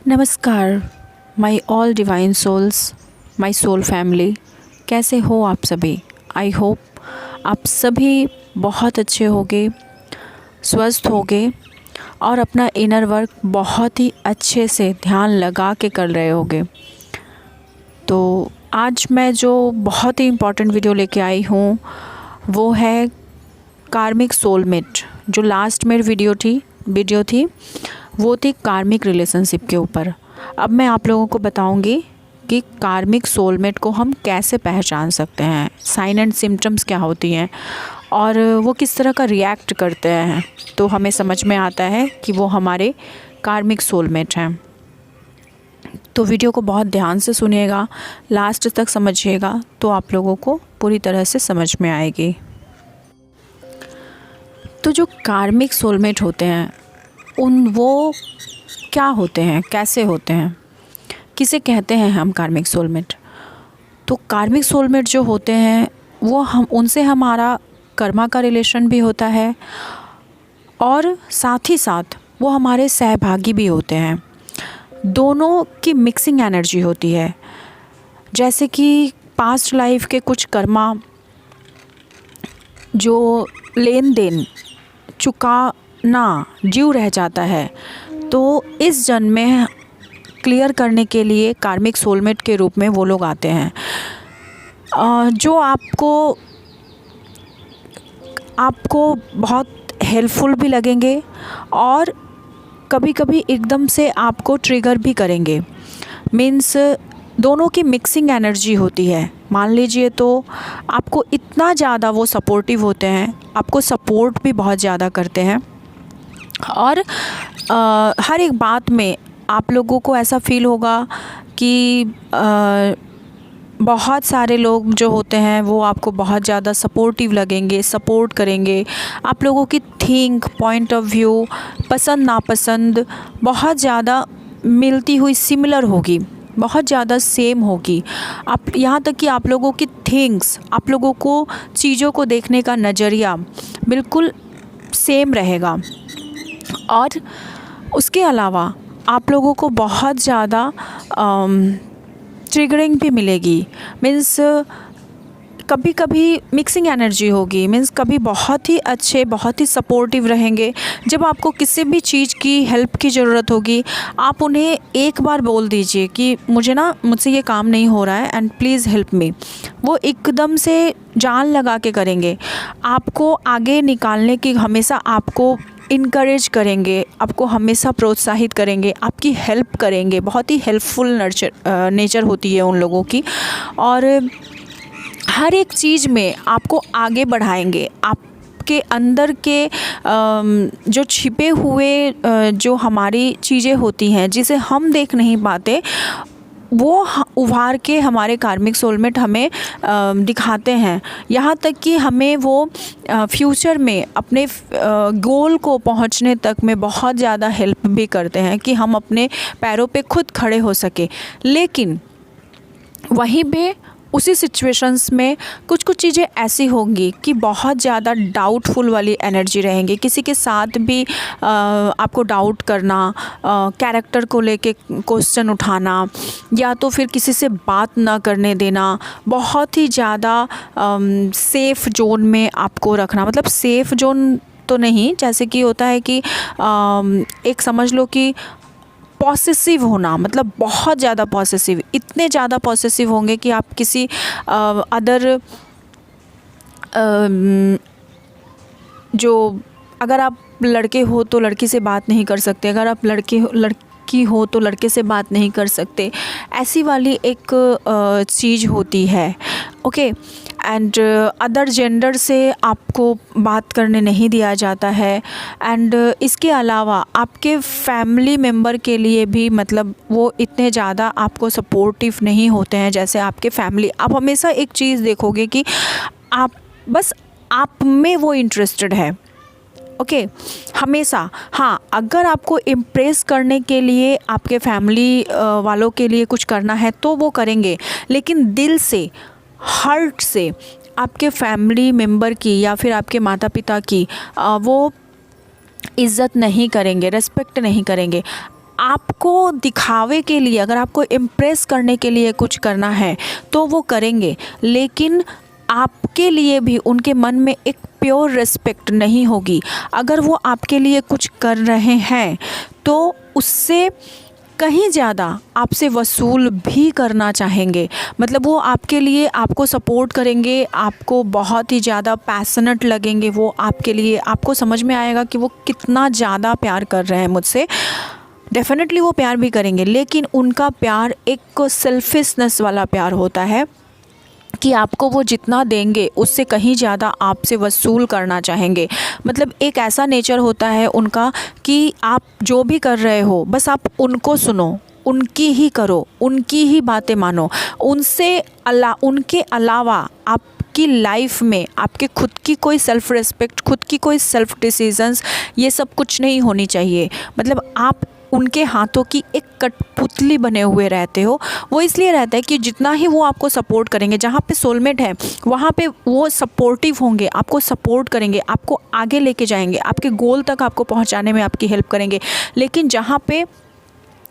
नमस्कार my all divine souls, my soul family. कैसे हो आप सभी? आई होप आप सभी बहुत अच्छे होगे, स्वस्थ होगे और अपना इनर वर्क बहुत ही अच्छे से ध्यान लगा के कर रहे होगे। तो आज मैं जो बहुत ही इम्पॉर्टेंट वीडियो लेके आई हूँ वो है कार्मिक सोलमेट। जो लास्ट में वीडियो थी वो थी कार्मिक रिलेशनशिप के ऊपर। अब मैं आप लोगों को बताऊंगी कि कार्मिक सोलमेट को हम कैसे पहचान सकते हैं, साइन एंड सिम्टम्स क्या होती हैं और वो किस तरह का रिएक्ट करते हैं, तो हमें समझ में आता है कि वो हमारे कार्मिक सोलमेट हैं। तो वीडियो को बहुत ध्यान से सुनिएगा, लास्ट तक समझिएगा तो आप लोगों को पूरी तरह से समझ में आएगी। तो जो कार्मिक सोलमेट होते हैं वो क्या होते हैं, कैसे होते हैं, किसे कहते हैं हम कार्मिक सोलमेट? तो कार्मिक सोलमेट जो होते हैं वो उनसे हमारा कर्मा का रिलेशन भी होता है और साथ ही साथ वो हमारे सहभागी भी होते हैं। दोनों की मिक्सिंग एनर्जी होती है। जैसे कि पास्ट लाइफ के कुछ कर्मा जो लेन देन चुकाना ड्यू रह जाता है, तो इस जन्म में क्लियर करने के लिए कार्मिक सोलमेट के रूप में वो लोग आते हैं, जो आपको बहुत हेल्पफुल भी लगेंगे और कभी कभी एकदम से आपको ट्रिगर भी करेंगे। मीन्स दोनों की मिक्सिंग एनर्जी होती है। मान लीजिए तो आपको इतना ज़्यादा वो सपोर्टिव होते हैं, आपको सपोर्ट भी बहुत ज़्यादा करते हैं और हर एक बात में आप लोगों को ऐसा फील होगा कि बहुत सारे लोग जो होते हैं वो आपको बहुत ज़्यादा सपोर्टिव लगेंगे, सपोर्ट करेंगे। आप लोगों की पॉइंट ऑफ व्यू, पसंद नापसंद बहुत ज़्यादा मिलती हुई, सिमिलर होगी, बहुत ज़्यादा सेम होगी। आप यहाँ तक कि आप लोगों की आप लोगों को चीज़ों को देखने का नज़रिया बिल्कुल सेम रहेगा। और उसके अलावा आप लोगों को बहुत ज़्यादा ट्रिगरिंग भी मिलेगी। मीन्स कभी कभी मिक्सिंग एनर्जी होगी। मीन्स कभी बहुत ही अच्छे, बहुत ही सपोर्टिव रहेंगे। जब आपको किसी भी चीज़ की हेल्प की ज़रूरत होगी, आप उन्हें एक बार बोल दीजिए कि मुझसे ये काम नहीं हो रहा है एंड प्लीज़ हेल्प मी। वो एकदम से जान लगा के करेंगे, आपको आगे निकालने की हमेशा आपको इनकरेज करेंगे, आपको हमेशा प्रोत्साहित करेंगे, आपकी हेल्प करेंगे। बहुत ही हेल्पफुल नेचर होती है उन लोगों की और हर एक चीज़ में आपको आगे बढ़ाएंगे। आपके अंदर के जो छिपे हुए जो हमारी चीज़ें होती हैं जिसे हम देख नहीं पाते, वो उभार के हमारे कार्मिक सोलमेट हमें दिखाते हैं। यहाँ तक कि हमें वो फ्यूचर में अपने गोल को पहुँचने तक में बहुत ज़्यादा हेल्प भी करते हैं कि हम अपने पैरों पे खुद खड़े हो सके। लेकिन वहीं पे उसी सिचुएशंस में कुछ चीज़ें ऐसी होंगी कि बहुत ज़्यादा डाउटफुल वाली एनर्जी रहेंगी। किसी के साथ भी आपको डाउट करना, कैरेक्टर को लेके क्वेश्चन उठाना, या तो फिर किसी से बात ना करने देना, बहुत ही ज़्यादा सेफ़ जोन में आपको रखना। मतलब सेफ़ जोन तो नहीं, जैसे कि होता है कि एक समझ लो कि पॉसेसिव होना, मतलब बहुत ज़्यादा पॉसेसिव, इतने ज़्यादा पॉसेसिव होंगे कि आप किसी अदर जो अगर आप लड़के हो तो लड़की से बात नहीं कर सकते, अगर आप लड़की हो तो लड़के से बात नहीं कर सकते। ऐसी वाली एक चीज़ होती है। ओके, एंड अदर जेंडर से आपको बात करने नहीं दिया जाता है। एंड इसके अलावा आपके फैमिली मेम्बर के लिए भी, मतलब वो इतने ज़्यादा आपको सपोर्टिव नहीं होते हैं जैसे आपके फैमिली। आप हमेशा एक चीज़ देखोगे कि आप में वो इंटरेस्टेड है। ओके, हमेशा। हाँ, अगर आपको इम्प्रेस करने के लिए आपके फैमिली वालों के लिए कुछ करना है तो वो करेंगे, लेकिन दिल से, हार्ट से आपके फैमिली मेम्बर की या फिर आपके माता पिता की वो इज़्ज़त नहीं करेंगे, रेस्पेक्ट नहीं करेंगे। आपको दिखावे के लिए, अगर आपको इम्प्रेस करने के लिए कुछ करना है तो वो करेंगे, लेकिन आपके लिए भी उनके मन में एक प्योर रिस्पेक्ट नहीं होगी। अगर वो आपके लिए कुछ कर रहे हैं तो उससे कहीं ज़्यादा आपसे वसूल भी करना चाहेंगे। मतलब वो आपके लिए आपको सपोर्ट करेंगे, आपको बहुत ही ज़्यादा पैशनेट लगेंगे वो आपके लिए। आपको समझ में आएगा कि वो कितना ज़्यादा प्यार कर रहे हैं मुझसे। डेफ़िनेटली वो प्यार भी करेंगे, लेकिन उनका प्यार एक सेल्फिशनेस वाला प्यार होता है कि आपको वो जितना देंगे उससे कहीं ज़्यादा आपसे वसूल करना चाहेंगे। मतलब एक ऐसा नेचर होता है उनका कि आप जो भी कर रहे हो बस आप उनको सुनो, उनकी ही करो, उनकी ही बातें मानो। उनके अलावा आपकी लाइफ में आपके खुद की कोई सेल्फ़ रिस्पेक्ट, खुद की कोई सेल्फ़ डिसीजंस, ये सब कुछ नहीं होनी चाहिए। मतलब आप उनके हाथों की एक कठपुतली बने हुए रहते हो। वो इसलिए रहता है कि जितना ही वो आपको सपोर्ट करेंगे, जहाँ पे सोलमेट है वहाँ पे वो सपोर्टिव होंगे, आपको सपोर्ट करेंगे, आपको आगे लेके जाएंगे, आपके गोल तक आपको पहुँचाने में आपकी हेल्प करेंगे। लेकिन जहाँ पे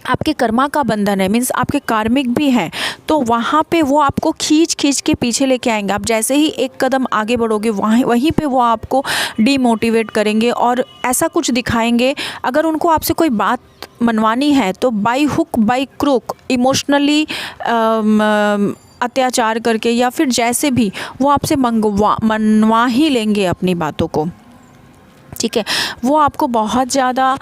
आपके कर्मा का बंधन है, मीन्स आपके कार्मिक भी हैं, तो वहाँ पे वो आपको खींच के पीछे लेके आएंगे। आप जैसे ही एक कदम आगे बढ़ोगे वहीं पे वो आपको डीमोटिवेट करेंगे और ऐसा कुछ दिखाएंगे। अगर उनको आपसे कोई बात मनवानी है तो by hook by crook, emotionally अत्याचार करके या फिर जैसे भी वो आपसे मनवा ही लेंगे अपनी बातों को। ठीक है, वो आपको बहुत ज़्यादा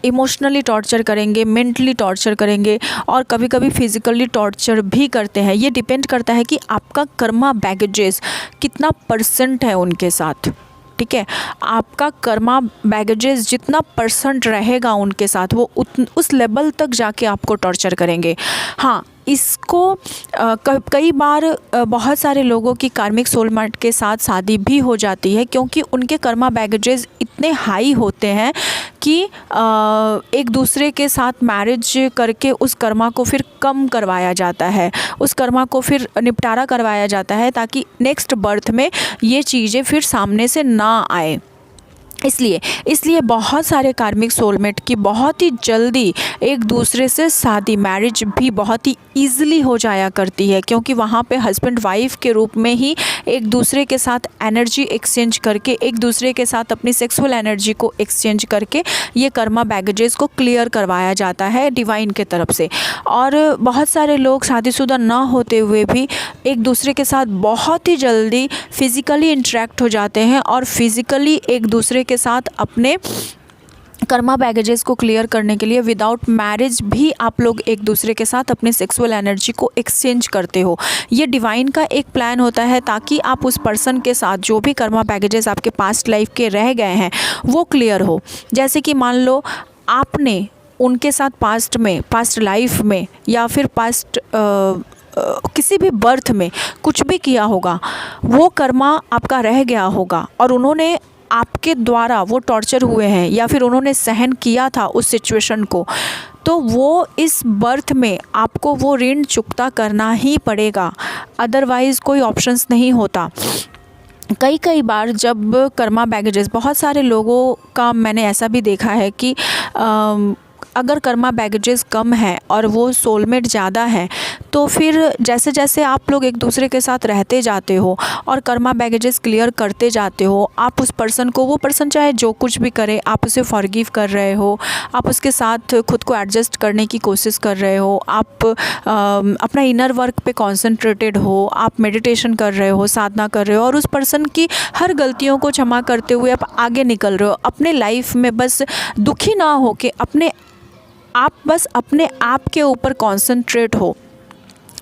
इमोशनली टॉर्चर करेंगे, मेंटली टॉर्चर करेंगे और कभी कभी फिज़िकली टॉर्चर भी करते हैं। ये डिपेंड करता है कि आपका कर्मा बैगेजेस कितना % है उनके साथ। ठीक है, आपका कर्मा बैगेजेस जितना % रहेगा उनके साथ, वो उस लेवल तक जाके आपको टॉर्चर करेंगे। हाँ, इसको कई बार बहुत सारे लोगों की कार्मिक सोलमेट के साथ शादी भी हो जाती है, क्योंकि उनके कर्मा बैगेजेस इतने हाई होते हैं कि एक दूसरे के साथ मैरिज करके उस कर्मा को फिर कम करवाया जाता है, उस कर्मा को फिर निपटारा करवाया जाता है, ताकि नेक्स्ट बर्थ में ये चीज़ें फिर सामने से ना आए। इसलिए बहुत सारे कार्मिक सोलमेट की बहुत ही जल्दी एक दूसरे से शादी, मैरिज भी बहुत ही ईज़िली हो जाया करती है, क्योंकि वहाँ पे हस्बैंड वाइफ के रूप में ही एक दूसरे के साथ एनर्जी एक्सचेंज करके, एक दूसरे के साथ अपनी सेक्सुअल एनर्जी को एक्सचेंज करके ये कर्मा बैगेजेस को क्लियर करवाया जाता है डिवाइन के तरफ से। और बहुत सारे लोग शादीशुदा ना होते हुए भी एक दूसरे के साथ बहुत ही जल्दी फिज़िकली इंटरेक्ट हो जाते हैं और फिज़िकली एक दूसरे के साथ अपने कर्मा बैगेजेस को क्लियर करने के लिए विदाउट मैरिज भी आप लोग एक दूसरे के साथ अपने सेक्सुअल एनर्जी को एक्सचेंज करते हो। ये डिवाइन का एक प्लान होता है ताकि आप उस पर्सन के साथ जो भी कर्मा बैगेजेस आपके पास्ट लाइफ के रह गए हैं वो क्लियर हो। जैसे कि मान लो आपने उनके साथ पास्ट लाइफ में या फिर पास्ट किसी भी बर्थ में कुछ भी किया होगा, वो कर्मा आपका रह गया होगा और उन्होंने आपके द्वारा वो टॉर्चर हुए हैं या फिर उन्होंने सहन किया था उस सिचुएशन को, तो वो इस बर्थ में आपको वो ऋण चुकता करना ही पड़ेगा, अदरवाइज़ कोई ऑप्शंस नहीं होता। कई बार जब कर्मा बैगेजेस, बहुत सारे लोगों का मैंने ऐसा भी देखा है कि अगर कर्मा बैगेजेस कम है और वो सोलमेट ज़्यादा है, तो फिर जैसे जैसे आप लोग एक दूसरे के साथ रहते जाते हो और कर्मा बैगेजेस क्लियर करते जाते हो, आप उस पर्सन को, वो पर्सन चाहे जो कुछ भी करे, आप उसे फॉरगिव कर रहे हो, आप उसके साथ खुद को एडजस्ट करने की कोशिश कर रहे हो, आप अपना इनर वर्क पे कॉन्सेंट्रेटेड हो, आप मेडिटेशन कर रहे हो, साधना कर रहे हो और उस पर्सन की हर गलतियों को क्षमा करते हुए आप आगे निकल रहे हो। अपने लाइफ में बस दुखी ना हो के आप बस अपने आप के ऊपर कॉन्सेंट्रेट हो।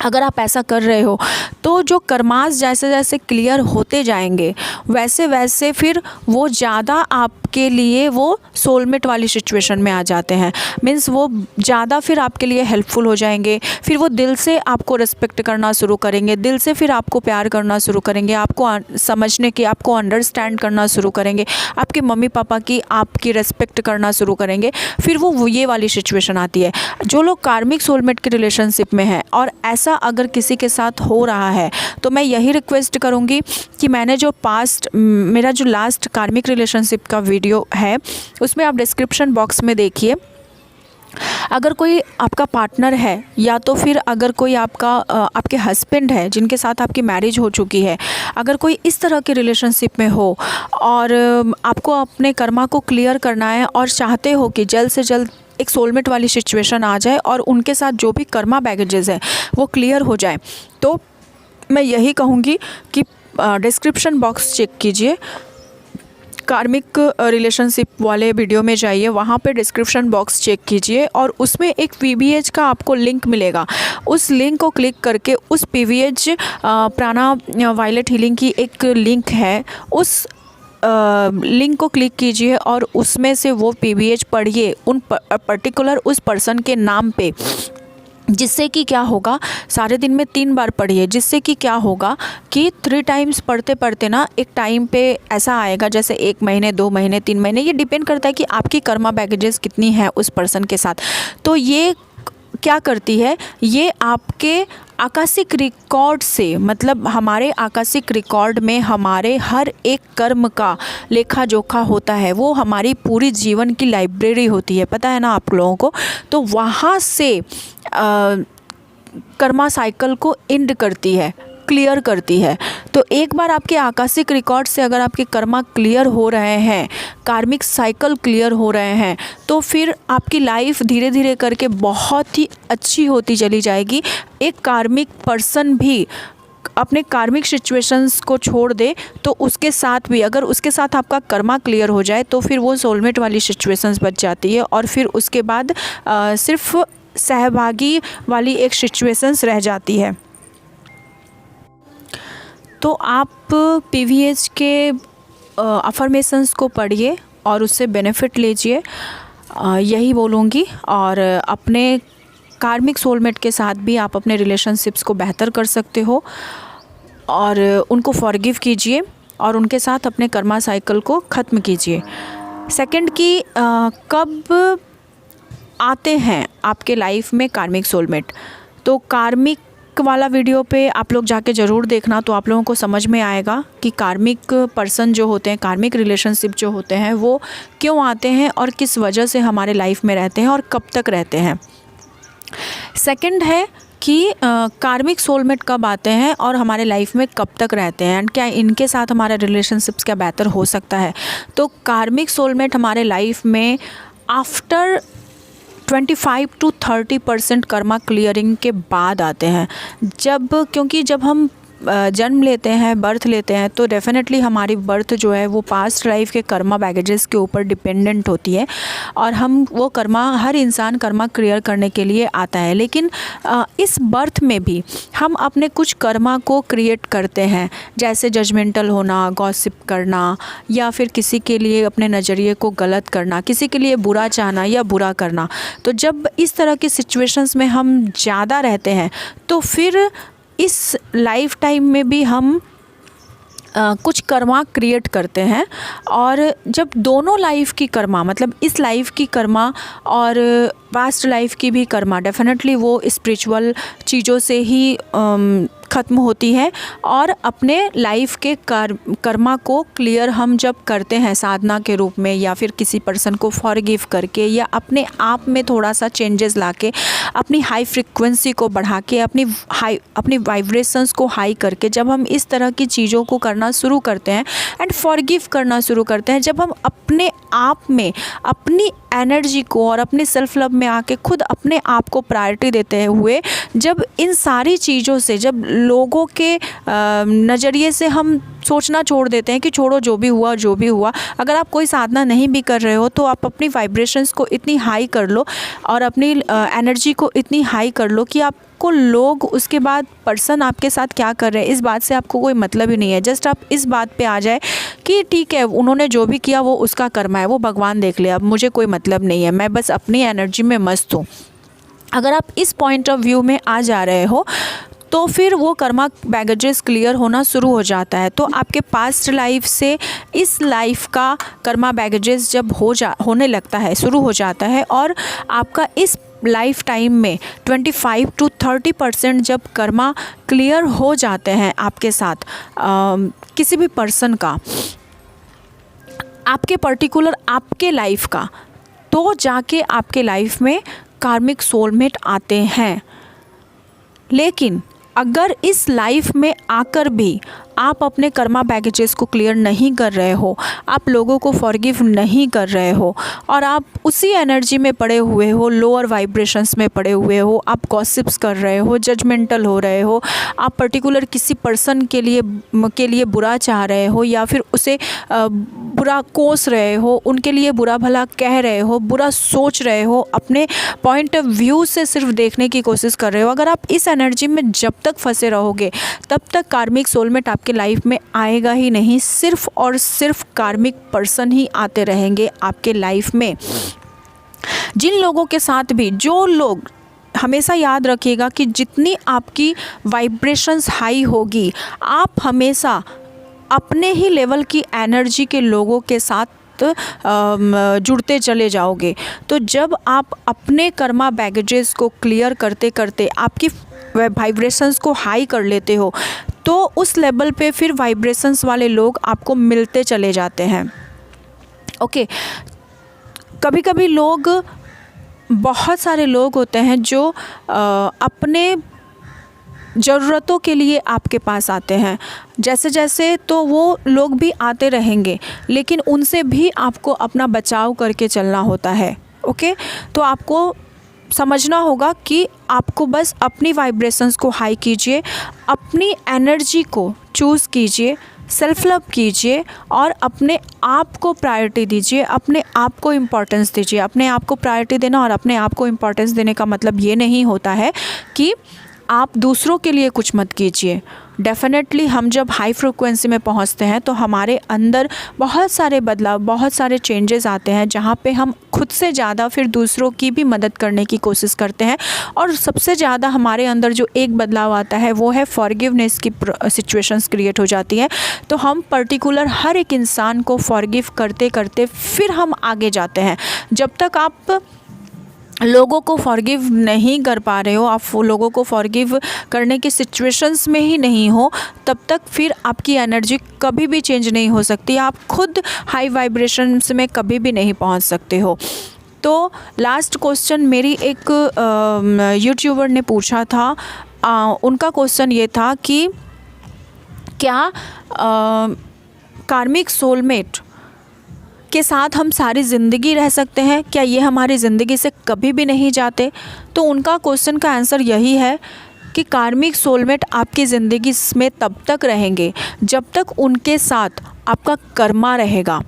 अगर आप ऐसा कर रहे हो तो जो कर्मास जैसे जैसे क्लियर होते जाएंगे वैसे वैसे फिर वो ज़्यादा आपके लिए वो सोलमेट वाली सिचुएशन में आ जाते हैं। मीन्स वो ज़्यादा फिर आपके लिए हेल्पफुल हो जाएंगे, फिर वो दिल से आपको रिस्पेक्ट करना शुरू करेंगे, दिल से फिर आपको प्यार करना शुरू करेंगे, आपको समझने की, आपको अंडरस्टैंड करना शुरू करेंगे, आपके मम्मी पापा की आपकी रिस्पेक्ट करना शुरू करेंगे। फिर वो ये वाली सिचुएशन आती है। जो लोग कार्मिक सोलमेट के रिलेशनशिप में हैं और ऐसा अगर किसी के साथ हो रहा है तो मैं यही रिक्वेस्ट करूँगी कि मैंने जो मेरा जो लास्ट कार्मिक रिलेशनशिप का वीडियो है उसमें आप डिस्क्रिप्शन बॉक्स में देखिए, अगर कोई आपका पार्टनर है या तो फिर अगर कोई आपके हस्बैंड है जिनके साथ आपकी मैरिज हो चुकी है, अगर कोई इस तरह के रिलेशनशिप में हो और आपको अपने कर्मा को क्लियर करना है और चाहते हो कि जल्द से जल्द एक सोलमेट वाली सिचुएशन आ जाए और उनके साथ जो भी कर्मा बैगेजेस है वो क्लियर हो जाए, तो मैं यही कहूँगी कि डिस्क्रिप्शन बॉक्स चेक कीजिए, कार्मिक रिलेशनशिप वाले वीडियो में जाइए, वहाँ पे डिस्क्रिप्शन बॉक्स चेक कीजिए और उसमें एक पीवीएच का आपको लिंक मिलेगा। उस लिंक को क्लिक करके उस पीवीएच प्राणा वायलेट हीलिंग की एक लिंक है, उस लिंक को क्लिक कीजिए और उसमें से वो पीवीएच पढ़िए उन पर्टिकुलर उस पर्सन के नाम पे, जिससे कि क्या होगा, सारे दिन में 3 बार पढ़िए, जिससे कि क्या होगा कि 3 टाइम्स पढ़ते पढ़ते ना एक टाइम पे ऐसा आएगा, जैसे 1 महीने 2 महीने 3 महीने, ये डिपेंड करता है कि आपकी कर्मा बैगेजेस कितनी है उस पर्सन के साथ। तो ये क्या करती है, ये आपके आकाशिक रिकॉर्ड से, मतलब हमारे आकाशिक रिकॉर्ड में हमारे हर एक कर्म का लेखा जोखा होता है, वो हमारी पूरी जीवन की लाइब्रेरी होती है, पता है ना आप लोगों को। तो वहाँ से कर्मा साइकिल को एंड करती है, क्लियर करती है। तो एक बार आपके आकाशिक रिकॉर्ड से अगर आपके कर्मा क्लियर हो रहे हैं, कार्मिक साइकिल क्लियर हो रहे हैं, तो फिर आपकी लाइफ धीरे धीरे करके बहुत ही अच्छी होती चली जाएगी। एक कार्मिक पर्सन भी अपने कार्मिक सिचुएशंस को छोड़ दे तो उसके साथ भी, अगर उसके साथ आपका कर्मा क्लियर हो जाए तो फिर वो सोलमेट वाली सिचुएशंस बच जाती है और फिर उसके बाद सिर्फ सहभागी वाली एक सिचुएशंस रह जाती है। तो आप पीवीएच के अफर्मेशंस को पढ़िए और उससे बेनिफिट लीजिए, यही बोलूँगी। और अपने कार्मिक सोलमेट के साथ भी आप अपने रिलेशनशिप्स को बेहतर कर सकते हो और उनको फॉरगिव कीजिए और उनके साथ अपने कर्मा साइकिल को ख़त्म कीजिए। सेकंड की कब आते हैं आपके लाइफ में कार्मिक सोलमेट, तो कार्मिक वाला वीडियो पे आप लोग जाके ज़रूर देखना, तो आप लोगों को समझ में आएगा कि कार्मिक पर्सन जो होते हैं, कार्मिक रिलेशनशिप जो होते हैं वो क्यों आते हैं और किस वजह से हमारे लाइफ में रहते हैं और कब तक रहते हैं। सेकंड है कि कार्मिक सोलमेट कब आते हैं और हमारे लाइफ में कब तक रहते हैं एंड क्या इनके साथ हमारा रिलेशनशिप्स क्या बेहतर हो सकता है। तो कार्मिक सोलमेट हमारे लाइफ में आफ्टर 25 to 30% कर्मा क्लियरिंग के बाद आते हैं। क्योंकि जब हम जन्म लेते हैं, बर्थ लेते हैं, तो डेफ़िनेटली हमारी बर्थ जो है वो पास्ट लाइफ के कर्मा बैगेजेस के ऊपर डिपेंडेंट होती है और हम वो कर्मा, हर इंसान कर्मा क्लियर करने के लिए आता है। लेकिन इस बर्थ में भी हम अपने कुछ कर्मा को क्रिएट करते हैं, जैसे जजमेंटल होना, गॉसिप करना, या फिर किसी के लिए अपने नज़रिए को गलत करना, किसी के लिए बुरा चाहना या बुरा करना। तो जब इस तरह की सिचुएशंस में हम ज़्यादा रहते हैं तो फिर इस लाइफ टाइम में भी हम कुछ कर्मा क्रिएट करते हैं। और जब दोनों लाइफ की कर्मा, मतलब इस लाइफ की कर्मा और पास्ट लाइफ की भी कर्मा, डेफिनेटली वो स्पिरिचुअल चीज़ों से ही ख़त्म होती है और अपने लाइफ के कर्मा को क्लियर हम जब करते हैं साधना के रूप में, या फिर किसी पर्सन को फॉरगिव करके, या अपने आप में थोड़ा सा चेंजेस लाके, अपनी हाई फ्रिक्वेंसी को बढ़ा के, अपनी वाइब्रेशंस को हाई करके, जब हम इस तरह की चीज़ों को करना शुरू करते हैं एंड फॉरगिव करना शुरू करते हैं, जब हम अपने आप में अपनी एनर्जी को और अपने सेल्फ लव में आके खुद अपने आप को प्रायोरिटी देते हुए, जब इन सारी चीज़ों से, जब लोगों के नज़रिए से हम सोचना छोड़ देते हैं कि छोड़ो जो भी हुआ जो भी हुआ, अगर आप कोई साधना नहीं भी कर रहे हो तो आप अपनी वाइब्रेशंस को इतनी हाई कर लो और अपनी एनर्जी को इतनी हाई कर लो कि आपको लोग, उसके बाद पर्सन आपके साथ क्या कर रहे हैं इस बात से आपको कोई मतलब ही नहीं है। जस्ट आप इस बात पे आ जाए कि ठीक है, उन्होंने जो भी किया वो उसका कर्म है, वो भगवान देख ले, अब मुझे कोई मतलब नहीं है, मैं बस अपनी एनर्जी में मस्त हूँ। अगर आप इस पॉइंट ऑफ व्यू में आ जा रहे हो तो फिर वो कर्मा बैगेजेस क्लियर होना शुरू हो जाता है। तो आपके पास्ट लाइफ से इस लाइफ का कर्मा बैगेजेस जब होने लगता है, शुरू हो जाता है, और आपका इस लाइफ टाइम में 25 to 30% जब कर्मा क्लियर हो जाते हैं आपके साथ, किसी भी पर्सन का, आपके पर्टिकुलर आपके लाइफ का, तो जाके आपके लाइफ में कार्मिक सोलमेट आते हैं। लेकिन अगर इस लाइफ में आकर भी आप अपने कर्मा बैगेजेस को क्लियर नहीं कर रहे हो, आप लोगों को फॉरगिव नहीं कर रहे हो और आप उसी एनर्जी में पड़े हुए हो, लोअर वाइब्रेशंस में पड़े हुए हो, आप गॉसिप्स कर रहे हो, जजमेंटल हो रहे हो, आप पर्टिकुलर किसी पर्सन के लिए बुरा चाह रहे हो या फिर उसे बुरा कोस रहे हो, उनके लिए बुरा भला कह रहे हो, बुरा सोच रहे हो, अपने पॉइंट ऑफ व्यू से सिर्फ देखने की कोशिश कर रहे हो, अगर आप इस एनर्जी में जब तक फंसे रहोगे तब तक कार्मिक सोलमेट आपके लाइफ में आएगा ही नहीं। सिर्फ और सिर्फ कार्मिक पर्सन ही आते रहेंगे आपके लाइफ में। जिन लोगों के साथ भी, जो लोग, हमेशा याद रखिएगा कि जितनी आपकी वाइब्रेशंस हाई होगी, आप हमेशा अपने ही लेवल की एनर्जी के लोगों के साथ जुड़ते चले जाओगे। तो जब आप अपने कर्मा बैगेजेस को क्लियर करते करते आपकी वाइब्रेशंस को हाई कर लेते हो, तो उस लेवल पे फिर वाइब्रेशंस वाले लोग आपको मिलते चले जाते हैं। ओके, कभी कभी लोग, बहुत सारे लोग होते हैं जो अपने ज़रूरतों के लिए आपके पास आते हैं। जैसे जैसे तो वो लोग भी आते रहेंगे, लेकिन उनसे भी आपको अपना बचाव करके चलना होता है। ओके, तो आपको समझना होगा कि आपको बस अपनी वाइब्रेशंस को हाई कीजिए, अपनी एनर्जी को चूज़ कीजिए, सेल्फ लव कीजिए और अपने आप को प्रायोरिटी दीजिए, अपने आप को इम्पोर्टेंस दीजिए। अपने आप को प्रायोरिटी देना और अपने आप को इम्पोर्टेंस देने का मतलब ये नहीं होता है कि आप दूसरों के लिए कुछ मत कीजिए। डेफ़िनेटली हम जब हाई फ्रिक्वेंसी में पहुंचते हैं तो हमारे अंदर बहुत सारे बदलाव, बहुत सारे चेंजेस आते हैं, जहां पे हम खुद से ज़्यादा फिर दूसरों की भी मदद करने की कोशिश करते हैं। और सबसे ज़्यादा हमारे अंदर जो एक बदलाव आता है वो है फॉरगिवनेस की सिचुएशंस क्रिएट हो जाती हैं। तो हम पर्टिकुलर हर एक इंसान को फॉरगिव करते करते फिर हम आगे जाते हैं। जब तक आप लोगों को फॉरगिव नहीं कर पा रहे हो, आप लोगों को फॉरगिव करने की सिचुएशंस में ही नहीं हो, तब तक फिर आपकी एनर्जी कभी भी चेंज नहीं हो सकती। आप खुद हाई वाइब्रेशंस में कभी भी नहीं पहुंच सकते हो। तो लास्ट क्वेश्चन मेरी एक यूट्यूबर ने पूछा था। उनका क्वेश्चन ये था कि क्या कार्मिक सोलमेट के साथ हम सारी ज़िंदगी रह सकते हैं? क्या ये हमारी ज़िंदगी से कभी भी नहीं जाते? तो उनका क्वेश्चन का आंसर यही है कि कार्मिक सोलमेट आपकी ज़िंदगी में तब तक रहेंगे जब तक उनके साथ आपका कर्मा रहेगा।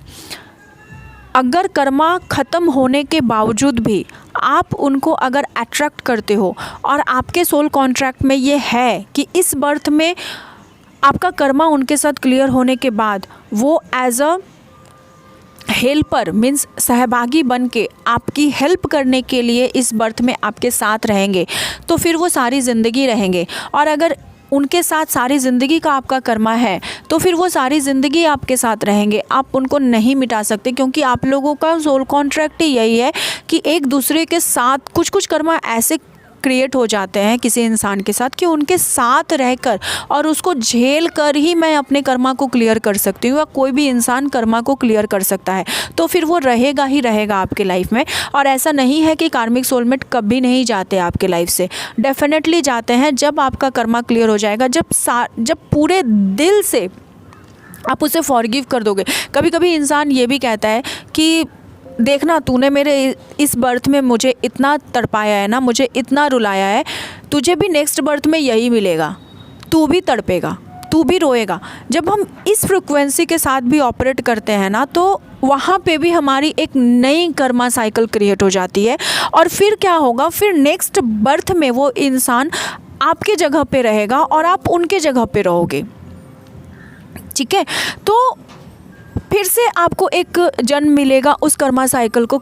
अगर कर्मा ख़त्म होने के बावजूद भी आप उनको अगर अट्रैक्ट करते हो और आपके सोल कॉन्ट्रैक्ट में ये है कि इस बर्थ में आपका कर्मा उनके साथ क्लियर होने के बाद वो एज अ हेल्पर मीन्स सहभागी बन के आपकी हेल्प करने के लिए इस बर्थ में आपके साथ रहेंगे, तो फिर वो सारी ज़िंदगी रहेंगे। और अगर उनके साथ सारी ज़िंदगी का आपका कर्मा है तो फिर वो सारी ज़िंदगी आपके साथ रहेंगे। आप उनको नहीं मिटा सकते, क्योंकि आप लोगों का सोल कॉन्ट्रैक्ट ही यही है कि एक दूसरे के साथ कुछ कुछ कर्मा ऐसे क्रिएट हो जाते हैं किसी इंसान के साथ कि उनके साथ रहकर और उसको झेल कर ही मैं अपने कर्मा को क्लियर कर सकती हूँ, या कोई भी इंसान कर्मा को क्लियर कर सकता है। तो फिर वो रहेगा ही रहेगा आपके लाइफ में। और ऐसा नहीं है कि कार्मिक सोलमेट कभी नहीं जाते आपके लाइफ से, डेफिनेटली जाते हैं। जब आपका कर्मा क्लियर हो जाएगा, जब पूरे दिल से आप उसे फॉरगिव कर दोगे। कभी कभी इंसान ये भी कहता है कि देखना, तूने मेरे इस बर्थ में मुझे इतना तड़पाया है ना, मुझे इतना रुलाया है, तुझे भी नेक्स्ट बर्थ में यही मिलेगा, तू भी तड़पेगा, तू भी रोएगा। जब हम इस फ्रिक्वेंसी के साथ भी ऑपरेट करते हैं ना, तो वहाँ पे भी हमारी एक नई कर्मा साइकिल क्रिएट हो जाती है। और फिर क्या होगा, फिर नेक्स्ट बर्थ में वो इंसान आपके जगह पे रहेगा और आप उनके जगह पे रहोगे। ठीक है, तो फिर से आपको एक जन्म मिलेगा उस कर्मा साइकिल को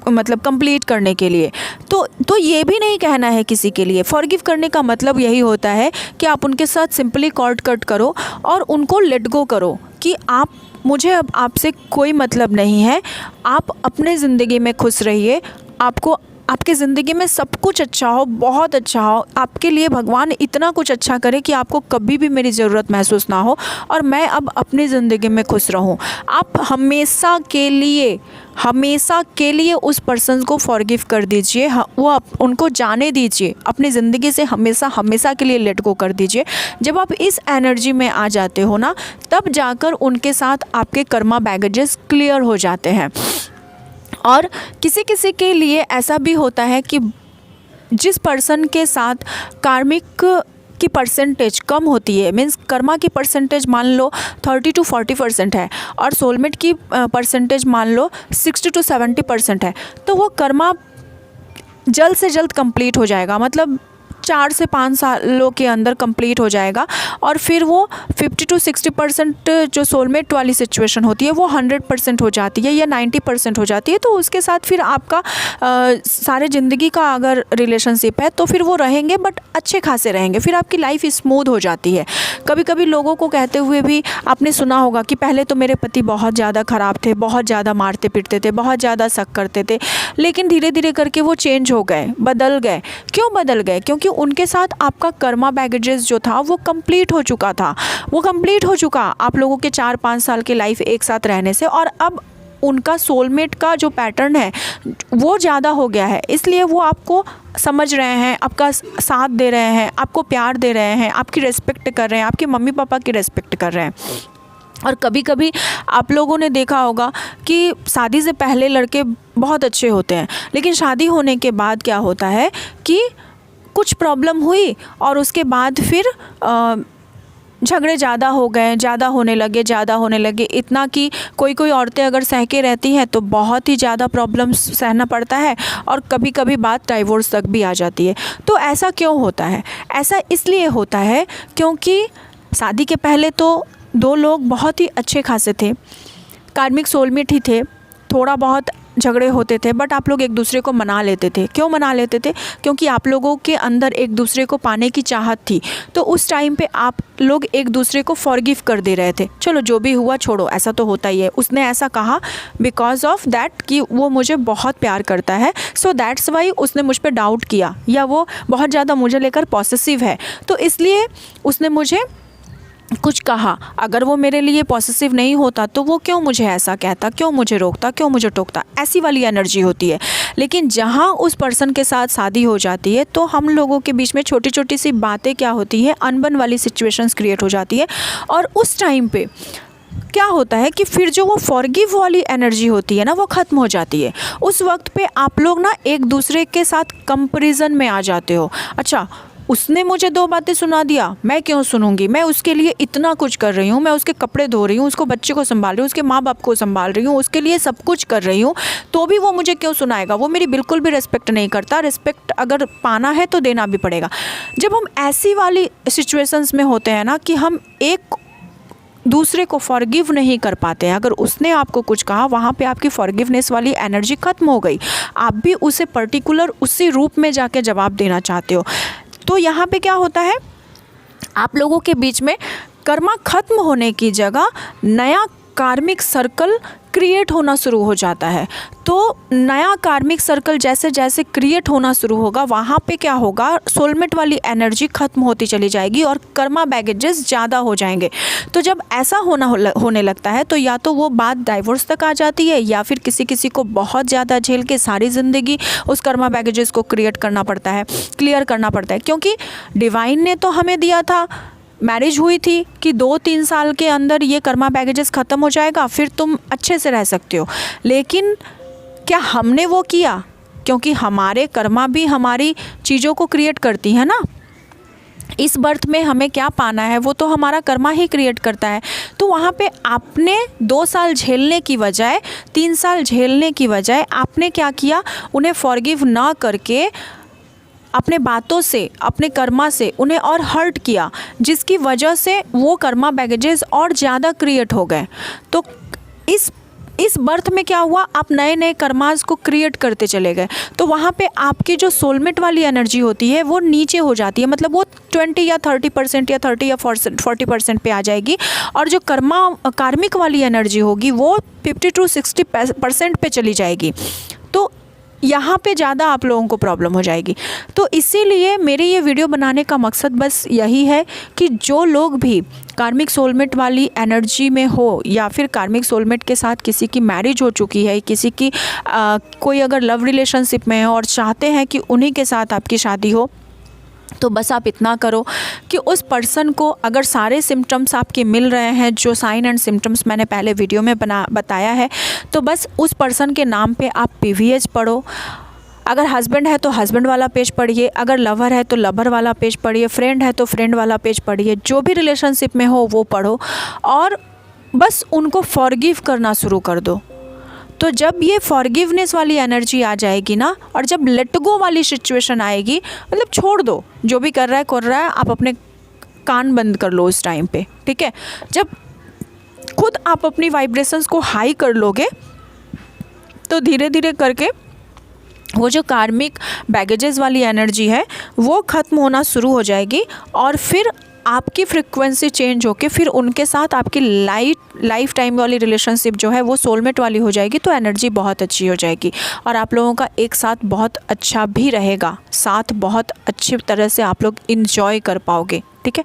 मतलब कंप्लीट करने के लिए। तो ये भी नहीं कहना है किसी के लिए। फॉरगिव करने का मतलब यही होता है कि आप उनके साथ सिंपली कॉर्ड कट करो और उनको लेट गो करो कि मुझे अब आपसे कोई मतलब नहीं है, आप अपने ज़िंदगी में खुश रहिए, आपको आपके ज़िंदगी में सब कुछ अच्छा हो, बहुत अच्छा हो, आपके लिए भगवान इतना कुछ अच्छा करे कि आपको कभी भी मेरी ज़रूरत महसूस ना हो और मैं अब अपनी ज़िंदगी में खुश रहूं। आप हमेशा के लिए उस पर्सन को फॉरगिव कर दीजिए, उनको जाने दीजिए, अपनी ज़िंदगी से हमेशा के लिए लेट गो कर दीजिए। जब आप इस एनर्जी में आ जाते हो ना, तब जाकर उनके साथ आपके कर्मा बैगेजेस क्लियर हो जाते हैं। और किसी किसी के लिए ऐसा भी होता है कि जिस पर्सन के साथ कार्मिक की परसेंटेज कम होती है, मीन्स कर्मा की परसेंटेज मान लो 30 to 40% है और सोलमेट की परसेंटेज मान लो 60 to 70% है, तो वो कर्मा जल्द से जल्द कंप्लीट हो जाएगा, मतलब 4 से 5 सालों के अंदर कंप्लीट हो जाएगा। और फिर वो 50 to 60% जो सोलमेट वाली सिचुएशन होती है वो 100% हो जाती है या 90% हो जाती है। तो उसके साथ फिर आपका सारे ज़िंदगी का अगर रिलेशनशिप है तो फिर वो रहेंगे, बट अच्छे खासे रहेंगे, फिर आपकी लाइफ स्मूथ हो जाती है। कभी कभी लोगों को कहते हुए भी आपने सुना होगा कि पहले तो मेरे पति बहुत ज़्यादा ख़राब थे, बहुत ज़्यादा मारते पीटते थे, बहुत ज़्यादा शक करते थे, लेकिन धीरे धीरे करके वो चेंज हो गए, बदल गए। क्यों बदल गए? क्योंकि उनके साथ आपका कर्मा बैगेजेस जो था वो कंप्लीट हो चुका था, वो कंप्लीट हो चुका आप लोगों के 4-5 साल के लाइफ एक साथ रहने से। और अब उनका सोलमेट का जो पैटर्न है वो ज़्यादा हो गया है, इसलिए वो आपको समझ रहे हैं, आपका साथ दे रहे हैं, आपको प्यार दे रहे हैं, आपकी रिस्पेक्ट कर रहे हैं, आपके मम्मी पापा की रिस्पेक्ट कर रहे हैं। और कभी कभी आप लोगों ने देखा होगा कि शादी से पहले लड़के बहुत अच्छे होते हैं, लेकिन शादी होने के बाद क्या होता है कि कुछ प्रॉब्लम हुई और उसके बाद फिर झगड़े ज़्यादा होने लगे, इतना कि कोई औरतें अगर सह के रहती हैं तो बहुत ही ज़्यादा प्रॉब्लम्स सहना पड़ता है और कभी कभी बात डाइवोर्स तक भी आ जाती है। तो ऐसा क्यों होता है? ऐसा इसलिए होता है क्योंकि शादी के पहले तो 2 लोग बहुत ही अच्छे खासे थे, कार्मिक सोलमेट ही थे, थोड़ा बहुत झगड़े होते थे, बट आप लोग एक दूसरे को मना लेते थे। क्यों मना लेते थे? क्योंकि आप लोगों के अंदर एक दूसरे को पाने की चाहत थी। तो उस टाइम पे आप लोग एक दूसरे को फॉरगिव कर दे रहे थे, चलो जो भी हुआ छोड़ो, ऐसा तो होता ही है, उसने ऐसा कहा बिकॉज ऑफ दैट कि वो मुझे बहुत प्यार करता है, सो दैट्स वाई उसने मुझ पर डाउट किया, या वो बहुत ज़्यादा मुझे लेकर पॉसेसिव है तो इसलिए उसने मुझे कुछ कहा। अगर वो मेरे लिए पॉसेसिव नहीं होता तो वो क्यों मुझे ऐसा कहता, क्यों मुझे रोकता, क्यों मुझे टोकता, ऐसी वाली एनर्जी होती है। लेकिन जहाँ उस पर्सन के साथ शादी हो जाती है तो हम लोगों के बीच में छोटी छोटी सी बातें क्या होती हैं, अनबन वाली सिचुएशंस क्रिएट हो जाती है। और उस टाइम पे क्या होता है कि फिर जो वो फॉरगिव वाली एनर्जी होती है ना वो ख़त्म हो जाती है। उस वक्त पे आप लोग ना एक दूसरे के साथ कंपैरिजन में आ जाते हो। अच्छा, उसने मुझे 2 बातें सुना दिया, मैं क्यों सुनूंगी, मैं उसके लिए इतना कुछ कर रही हूँ, मैं उसके कपड़े धो रही हूँ, उसको बच्चे को संभाल रही हूँ, उसके माँ बाप को संभाल रही हूँ, उसके लिए सब कुछ कर रही हूँ, तो भी वो मुझे क्यों सुनाएगा, वो मेरी बिल्कुल भी रिस्पेक्ट नहीं करता। रिस्पेक्ट अगर पाना है तो देना भी पड़ेगा। जब हम ऐसी वाली सिचुएशंस में होते हैं ना कि हम एक दूसरे को फॉरगिव नहीं कर पाते हैं, अगर उसने आपको कुछ कहा वहाँ पे आपकी फॉरगिवनेस वाली एनर्जी ख़त्म हो गई, आप भी उसे पर्टिकुलर उसी रूप में जाके जवाब देना चाहते हो। तो यहाँ पे क्या होता है, आप लोगों के बीच में कर्मा खत्म होने की जगह नया कार्मिक सर्कल क्रिएट होना शुरू हो जाता है। तो नया कार्मिक सर्कल जैसे जैसे क्रिएट होना शुरू होगा वहाँ पे क्या होगा, सोलमेट वाली एनर्जी ख़त्म होती चली जाएगी और कर्मा बैगेजेस ज़्यादा हो जाएंगे। तो जब ऐसा होने लगता है तो या तो वो बात डाइवोर्स तक आ जाती है, या फिर किसी किसी को बहुत ज़्यादा झेल के सारी ज़िंदगी उस कर्मा बैगेजेस को क्लियर करना पड़ता है। क्योंकि डिवाइन ने तो हमें दिया था, मैरिज हुई थी कि 2-3 साल के अंदर ये कर्मा बैगेजेस ख़त्म हो जाएगा, फिर तुम अच्छे से रह सकते हो। लेकिन क्या हमने वो किया? क्योंकि हमारे कर्मा भी हमारी चीज़ों को क्रिएट करती है ना। इस बर्थ में हमें क्या पाना है वो तो हमारा कर्मा ही क्रिएट करता है। तो वहाँ पे आपने 2 साल झेलने की बजाय, 3 साल झेलने की बजाय आपने क्या किया, उन्हें फॉरगिव ना करके अपने बातों से, अपने कर्मा से उन्हें और हर्ट किया, जिसकी वजह से वो कर्मा बैगेजेस और ज़्यादा क्रिएट हो गए। तो इस बर्थ में क्या हुआ, आप नए नए कर्मास को क्रिएट करते चले गए। तो वहाँ पे आपकी जो सोलमेट वाली एनर्जी होती है वो नीचे हो जाती है, मतलब वो 20 या 30% या 30 या 40% पे आ जाएगी। और जो कार्मिक वाली एनर्जी होगी वो 50 to 60% पे चली जाएगी। तो यहाँ पे ज़्यादा आप लोगों को प्रॉब्लम हो जाएगी। तो इसीलिए मेरे ये वीडियो बनाने का मकसद बस यही है कि जो लोग भी कार्मिक सोलमेट वाली एनर्जी में हो, या फिर कार्मिक सोलमेट के साथ किसी की मैरिज हो चुकी है, किसी की कोई अगर लव रिलेशनशिप में है और चाहते हैं कि उन्हीं के साथ आपकी शादी हो, तो बस आप इतना करो कि उस पर्सन को अगर सारे सिम्टम्स आपके मिल रहे हैं, जो साइन एंड सिम्टम्स मैंने पहले वीडियो में बताया है, तो बस उस पर्सन के नाम पे आप PVH पढ़ो। अगर हस्बैंड है तो हस्बैंड वाला पेज पढ़िए, अगर लवर है तो लवर वाला पेज पढ़िए, फ्रेंड है तो फ्रेंड वाला पेज पढ़िए, जो भी रिलेशनशिप में हो वो पढ़ो और बस उनको फॉरगिव करना शुरू कर दो। तो जब ये फॉरगिवनेस वाली एनर्जी आ जाएगी ना, और जब लेट गो वाली सिचुएशन आएगी, मतलब छोड़ दो, जो भी कर रहा है, आप अपने कान बंद कर लो उस टाइम पे, ठीक है। जब खुद आप अपनी वाइब्रेशंस को हाई कर लोगे तो धीरे धीरे करके वो जो कार्मिक बैगेजेस वाली एनर्जी है वो ख़त्म होना शुरू हो जाएगी, और फिर आपकी फ्रिक्वेंसी चेंज होके फिर उनके साथ आपकी लाइफ टाइम वाली रिलेशनशिप जो है वो सोलमेट वाली हो जाएगी। तो एनर्जी बहुत अच्छी हो जाएगी और आप लोगों का एक साथ बहुत अच्छा भी रहेगा, साथ बहुत अच्छी तरह से आप लोग इंजॉय कर पाओगे, ठीक है।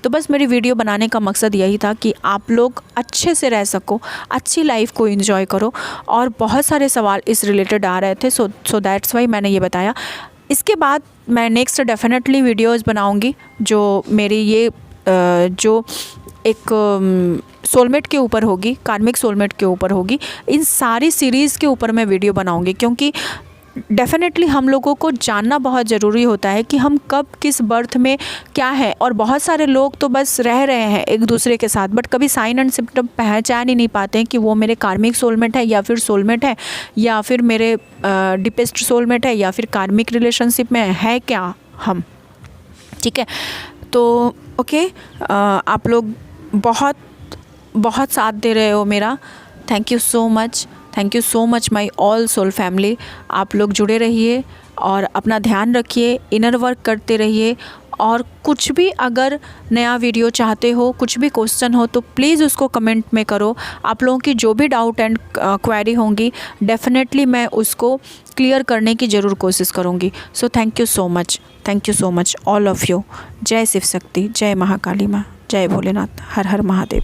तो बस मेरी वीडियो बनाने का मकसद यही था कि आप लोग अच्छे से रह सको, अच्छी लाइफ को एंजॉय करो। और बहुत सारे सवाल इस रिलेटेड आ रहे थे, सो दैट्स वाई मैंने ये बताया। इसके बाद मैं नेक्स्ट डेफिनेटली वीडियोस बनाऊंगी जो मेरी ये जो एक सोलमेट के ऊपर होगी, कार्मिक सोलमेट के ऊपर होगी। इन सारी सीरीज़ के ऊपर मैं वीडियो बनाऊंगी, क्योंकि डेफिनेटली हम लोगों को जानना बहुत ज़रूरी होता है कि हम कब किस बर्थ में क्या है। और बहुत सारे लोग तो बस रह रहे हैं एक दूसरे के साथ, बट कभी साइन एंड सिम्टम पहचान ही नहीं पाते हैं कि वो मेरे कार्मिक सोलमेट है या फिर सोलमेट है, या फिर मेरे डिपेस्ट सोलमेट है, या फिर कार्मिक रिलेशनशिप में है क्या हम, ठीक है। तो ओके, आप लोग बहुत बहुत साथ दे रहे हो मेरा। Thank you so much my all soul family. आप लोग जुड़े रहिए और अपना ध्यान रखिए, इनर वर्क करते रहिए। और कुछ भी अगर नया वीडियो चाहते हो, कुछ भी क्वेश्चन हो, तो प्लीज़ उसको कमेंट में करो। आप लोगों की जो भी डाउट एंड क्वेरी होंगी डेफिनेटली मैं उसको क्लियर करने की ज़रूर कोशिश करूँगी। So thank you so much all of you. जय शिव शक्ति, जय महाकाली माँ, जय भोलेनाथ, हर हर महादेव।